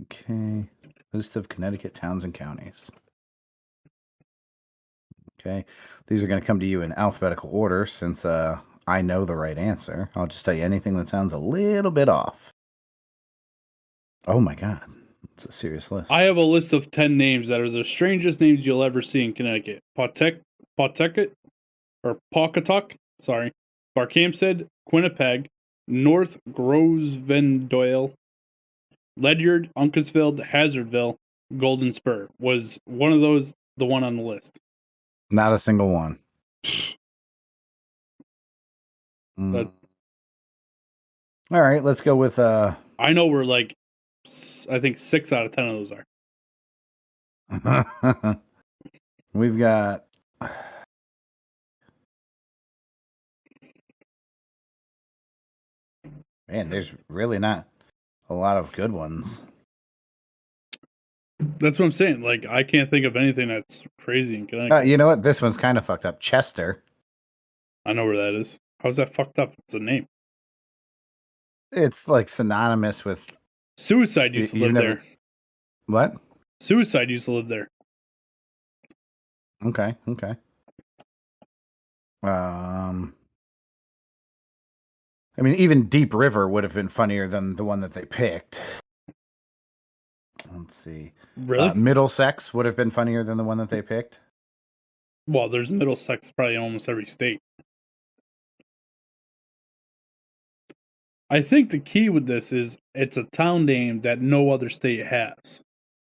Okay. List of Connecticut towns and counties. Okay. These are going to come to you in alphabetical order since I know the right answer. I'll just tell you anything that sounds a little bit off. Oh my God. It's a serious list. I have a list of 10 names that are the strangest names you'll ever see in Connecticut. Pawtucket, or Pawcatuck, sorry. Barkhamsted, Quinnipiac, North Grosvendoil, Ledyard, Uncasville, Hazardville, Golden Spur. Was one of those the one on the list? Not a single one. But- All right, let's go with I know where like, I think 6 out of 10 of those are. We've got man, there's really not a lot of good ones. That's what I'm saying. Like, I can't think of anything that's crazy in Connecticut. You know what? This one's kind of fucked up. Chester. I know where that is. How's that fucked up? It's a name. It's like synonymous with Suicide used to You've live never- there. what? Suicide used to live there. Okay. I mean, even Deep River would have been funnier than the one that they picked. Let's see. Really? Middlesex would have been funnier than the one that they picked. Well, there's Middlesex probably in almost every state. I think the key with this is it's a town name that no other state has.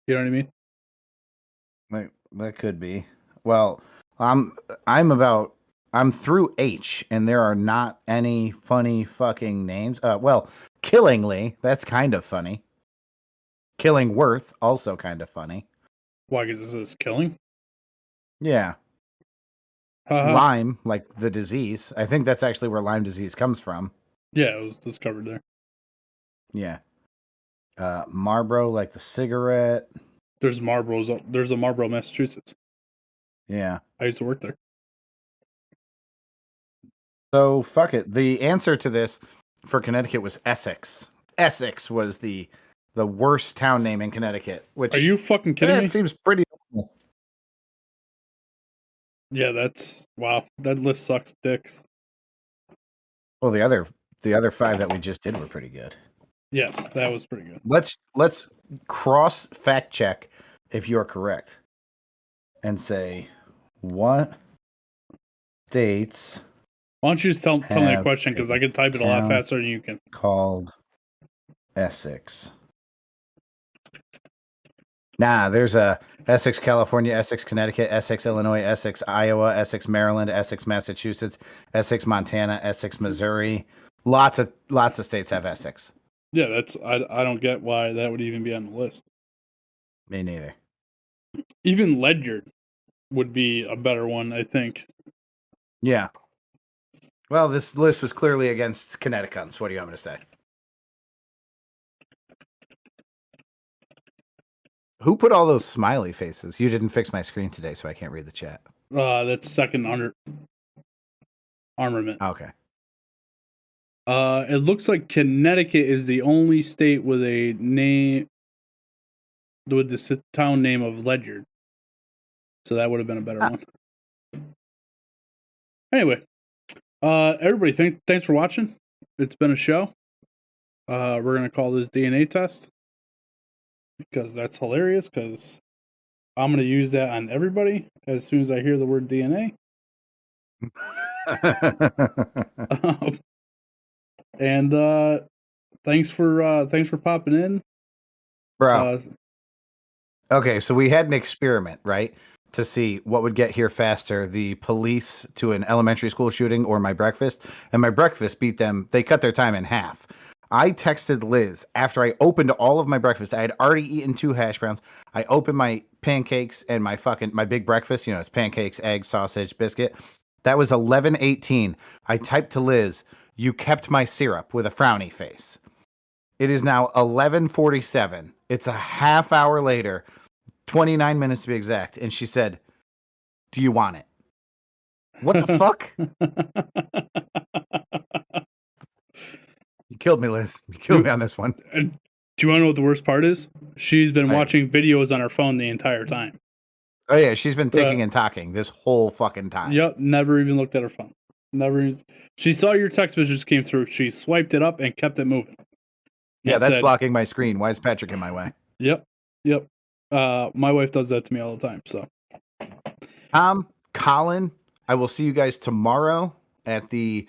You know what I mean? That could be. Well, I'm through H, and there are not any funny fucking names. Well, Killingly, that's kind of funny. Killingworth, also kind of funny. Why? Because this is killing? Yeah. Haha. Lyme, like the disease. I think that's actually where Lyme disease comes from. Yeah, it was discovered there. Yeah. Marlboro, like the cigarette. There's Marlboro's. There's a Marlboro, Massachusetts. Yeah. I used to work there. So fuck it. The answer to this for Connecticut was Essex. Essex was the worst town name in Connecticut. Which Are you fucking kidding me? It seems pretty normal. Yeah, that's wow. That list sucks dicks. Well, the other 5 that we just did were pretty good. Yes, that was pretty good. Let's cross fact check if you're correct, and say what states Why don't you just tell me a question, because I can type it a lot town faster than you can. called Essex. Nah, there's a Essex, California, Essex, Connecticut, Essex, Illinois, Essex, Iowa, Essex, Maryland, Essex, Massachusetts, Essex, Montana, Essex, Missouri. Lots of states have Essex. Yeah, that's I don't get why that would even be on the list. Me neither. Even Ledyard would be a better one, I think. Yeah. Well, this list was clearly against Connecticutans. What do you want me to say? Who put all those smiley faces? You didn't fix my screen today, so I can't read the chat. That's second armament. Okay. It looks like Connecticut is the only state with a name with the town name of Ledyard. So that would have been a better one. Anyway, everybody, thanks for watching. It's been a show. We're gonna call this DNA test because that's hilarious. Because I'm gonna use that on everybody as soon as I hear the word DNA. And thanks for popping in, bro. Okay, so we had an experiment, right, to see what would get here faster: the police to an elementary school shooting or my breakfast. And my breakfast beat them; they cut their time in half. I texted Liz after I opened all of my breakfast. I had already eaten 2 hash browns. I opened my pancakes and my big breakfast. You know, it's pancakes, eggs, sausage, biscuit. That was 11:18. I typed to Liz, "You kept my syrup," with a frowny face. It is now 11:47. It's a half hour later, 29 minutes to be exact. And she said, "Do you want it?" What the fuck? You killed me, Liz. You killed me on this one. Do you want to know what the worst part is? She's been watching videos on her phone the entire time. Oh, yeah. She's been ticking and talking this whole fucking time. Yep. Never even looked at her phone. She saw your text message came through. She swiped it up and kept it moving. Yeah, that's blocking my screen. Why is Patrick in my way? Yep. My wife does that to me all the time. So, Colin, I will see you guys tomorrow at the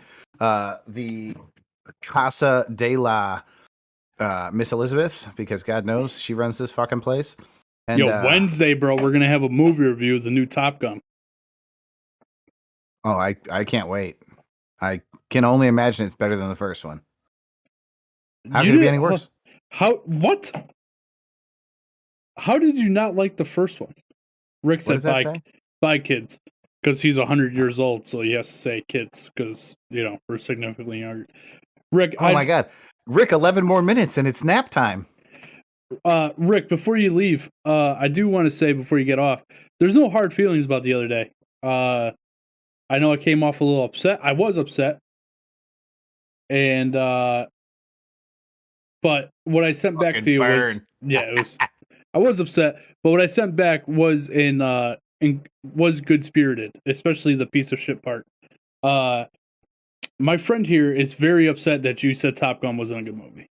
Casa de la Miss Elizabeth, because God knows she runs this fucking place. And Wednesday, bro, we're gonna have a movie review of the new Top Gun. Oh, I can't wait. I can only imagine it's better than the first one. How could it be any worse? What? How did you not like the first one? Rick said bye kids, because he's 100 years old, so he has to say kids because we're significantly younger. Rick, my God, Rick, 11 more minutes and it's nap time. Rick, before you leave, I do want to say before you get off, there's no hard feelings about the other day. I know I came off a little upset. I was upset, and but what I sent back to you was it was. I was upset, but what I sent back was was good spirited, especially the piece of shit part. My friend here is very upset that you said Top Gun wasn't a good movie.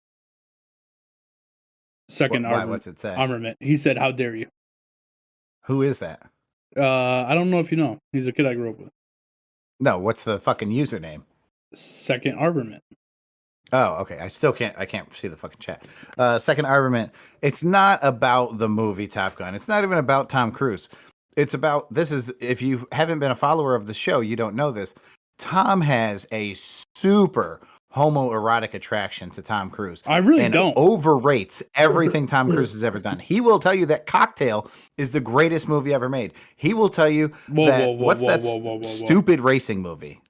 What's it say? Armament. He said, "How dare you?" Who is that? I don't know if you know. He's a kid I grew up with. No, what's the fucking username? Second Armament. Oh, okay. I can't see the fucking chat. Second Armament. It's not about the movie Top Gun. It's not even about Tom Cruise. It's about, if you haven't been a follower of the show, you don't know this. Tom has a super homoerotic attraction to Tom Cruise. I really don't. Overrates everything Tom Cruise has ever done. He will tell you that Cocktail is the greatest movie ever made. He will tell you what's that stupid racing movie?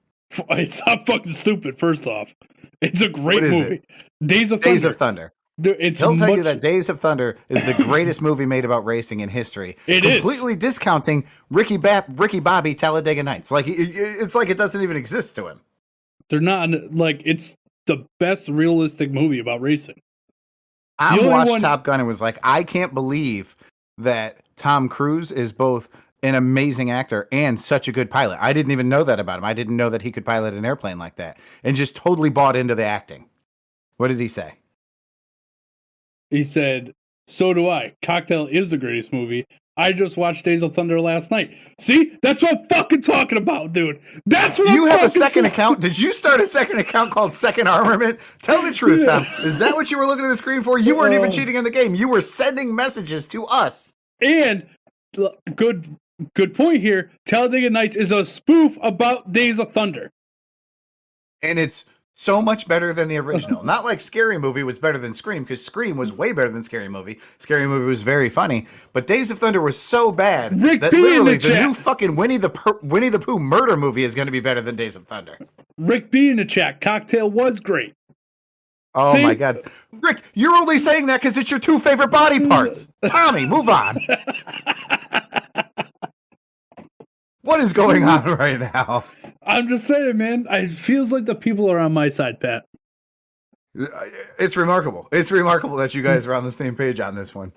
It's not fucking stupid, first off. It's a great movie. Days of Thunder. He'll tell you that Days of Thunder is the greatest movie made about racing in history. Completely discounting Ricky Bobby Talladega Nights. Like it's like it doesn't even exist to him. They're not like it's the best realistic movie about racing. I watched Top Gun and was like, I can't believe that Tom Cruise is both an amazing actor and such a good pilot. I didn't even know that about him. I didn't know that he could pilot an airplane like that, and just totally bought into the acting. What did he say? He said, "So do I. Cocktail is the greatest movie. I just watched Days of Thunder last night. See? That's what I'm fucking talking about, dude. That's what you I'm have a fucking second account? Did you start a second account called Second Armament? Tell the truth, Tom. Is that what you were looking at the screen for? You weren't even cheating in the game. You were sending messages to us. And good point here. Talladega Nights is a spoof about Days of Thunder. And it's so much better than the original. Not like Scary Movie was better than Scream, because Scream was way better than Scary Movie. Scary Movie was very funny, but Days of Thunder was so bad that literally the new fucking Winnie the Pooh murder movie is going to be better than Days of Thunder. Rick B in the chat. Cocktail was great. Oh my God. Rick, you're only saying that because it's your two favorite body parts. Tommy, move on. What is going on right now? I'm just saying, man. It feels like the people are on my side, Pat. It's remarkable. It's remarkable that you guys are on the same page on this one.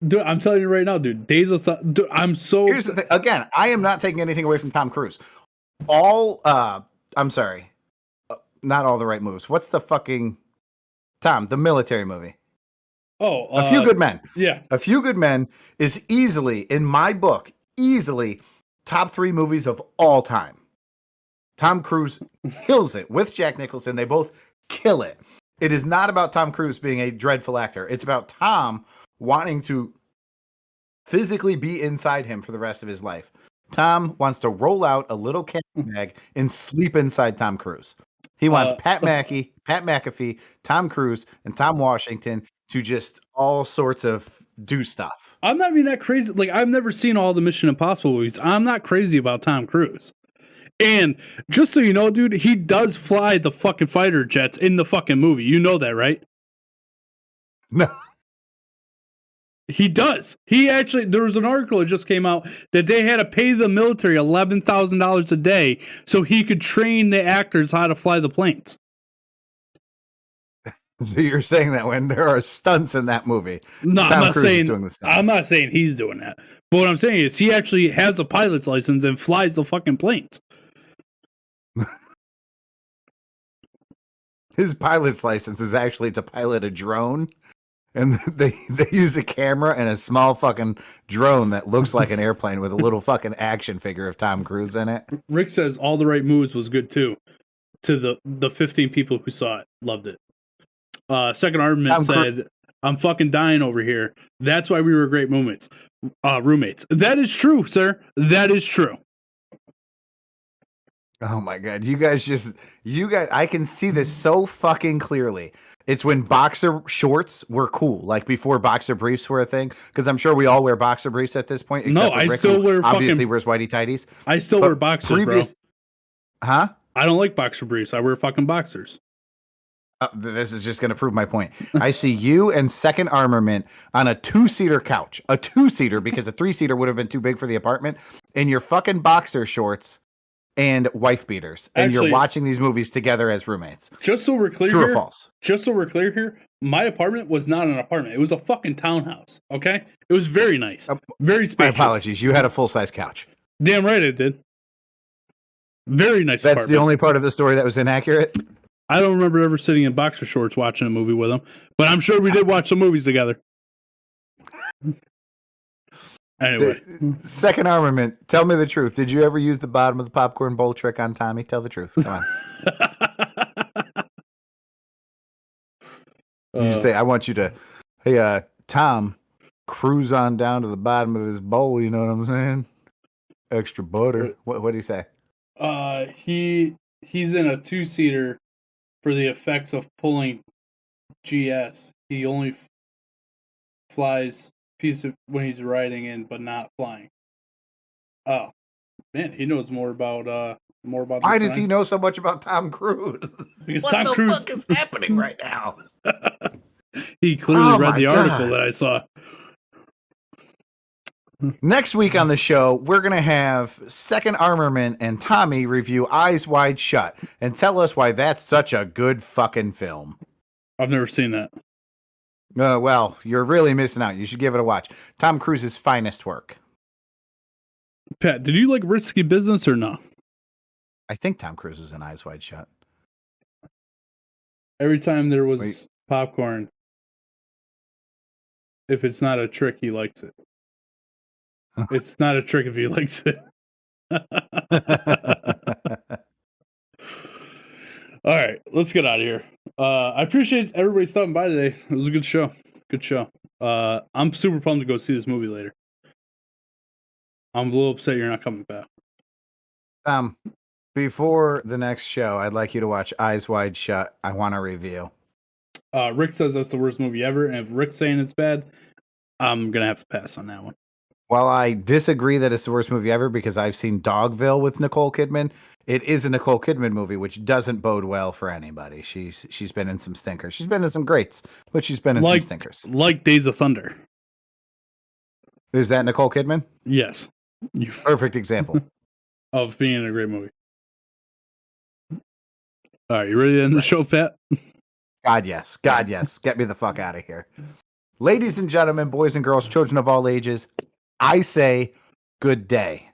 Dude, I'm telling you right now, dude. Days of Thunder. I'm so. Here's the thing. Again, I am not taking anything away from Tom Cruise. I'm sorry. Not all the right moves. What's the fucking Tom? The military movie. Oh, A Few Good Men. Yeah, A Few Good Men is easily, in my book, top 3 movies of all time. Tom Cruise kills it with Jack Nicholson. They both kill it. It is not about Tom Cruise being a dreadful actor. It's about Tom wanting to physically be inside him for the rest of his life. Tom wants to roll out a little candy bag and sleep inside Tom Cruise. He wants Pat McAfee, Tom Cruise, and Tom Washington to just all sorts of do stuff. I'm not even that crazy. Like, I've never seen all the Mission Impossible movies. I'm not crazy about Tom Cruise. And just so you know, dude, he does fly the fucking fighter jets in the fucking movie. You know that, right? No. He does. He actually, there was an article that just came out that they had to pay the military $11,000 a day so he could train the actors how to fly the planes. So you're saying that when there are stunts in that movie, No, Tom Cruise is doing the stunts. I'm not saying he's doing that. But what I'm saying is he actually has a pilot's license and flies the fucking planes. His pilot's license is actually to pilot a drone, and they use a camera and a small fucking drone that looks like an airplane with a little fucking action figure of Tom Cruise in it. Rick says All the Right Moves was good too. To the 15 people who saw it, loved it. Second Armament said, "I'm fucking dying over here. That's why we were great roommates." That is true, sir. That is true. Oh my God. You guys, I can see this so fucking clearly. It's when boxer shorts were cool, like before boxer briefs were a thing. Because I'm sure we all wear boxer briefs at this point. No, I still wear obviously wears whitey tighties. I still wear boxers, bro. Huh? I don't like boxer briefs. I wear fucking boxers. This is just going to prove my point. I see you and Second Armament on a 2-seater couch. A 2-seater, because a 3-seater would have been too big for the apartment. In your fucking boxer shorts and wife beaters. And Actually, you're watching these movies together as roommates. Just so we're clear True here, or false? Just so we're clear here, my apartment was not an apartment. It was a fucking townhouse, okay? It was very nice. Very spacious. My apologies. You had a full-size couch. Damn right I did. Very nice That's apartment. the only part of the story that was inaccurate? I don't remember ever sitting in boxer shorts watching a movie with him, but I'm sure we did watch some movies together. Anyway. Second Armament, tell me the truth. Did you ever use the bottom of the popcorn bowl trick on Tommy? Tell the truth. Come on. You say, I want you to, hey, Tom, cruise on down to the bottom of this bowl. You know what I'm saying? Extra butter. What do you say? He's in a 2-seater for the effects of pulling GS. He only flies piece of when he's riding in, but not flying. Oh man, he knows more about. Why does he know so much about Tom Cruise? Because what Tom the Cruise fuck is happening right now? He clearly read the article that I saw. Next week on the show, we're going to have Second Armament and Tommy review Eyes Wide Shut and tell us why that's such a good fucking film. I've never seen that. Well, you're really missing out. You should give it a watch. Tom Cruise's finest work. Pat, did you like Risky Business or no? I think Tom Cruise is in Eyes Wide Shut. Every time there was popcorn, if it's not a trick, he likes it. It's not a trick if he likes it. All right, let's get out of here. I appreciate everybody stopping by today. It was a good show. Good show. I'm super pumped to go see this movie later. I'm a little upset you're not coming back. Before the next show, I'd like you to watch Eyes Wide Shut. I want a review. Rick says that's the worst movie ever, and if Rick's saying it's bad, I'm gonna have to pass on that one. While I disagree that it's the worst movie ever because I've seen Dogville with Nicole Kidman, it is a Nicole Kidman movie, which doesn't bode well for anybody. She's been in some stinkers. She's been in some greats, but she's been in some stinkers. Like Days of Thunder. Is that Nicole Kidman? Yes. Perfect example. Of being in a great movie. All right, you ready to end the show, Pat? God, yes. God, yes. Get me the fuck out of here. Ladies and gentlemen, boys and girls, children of all ages, I say good day.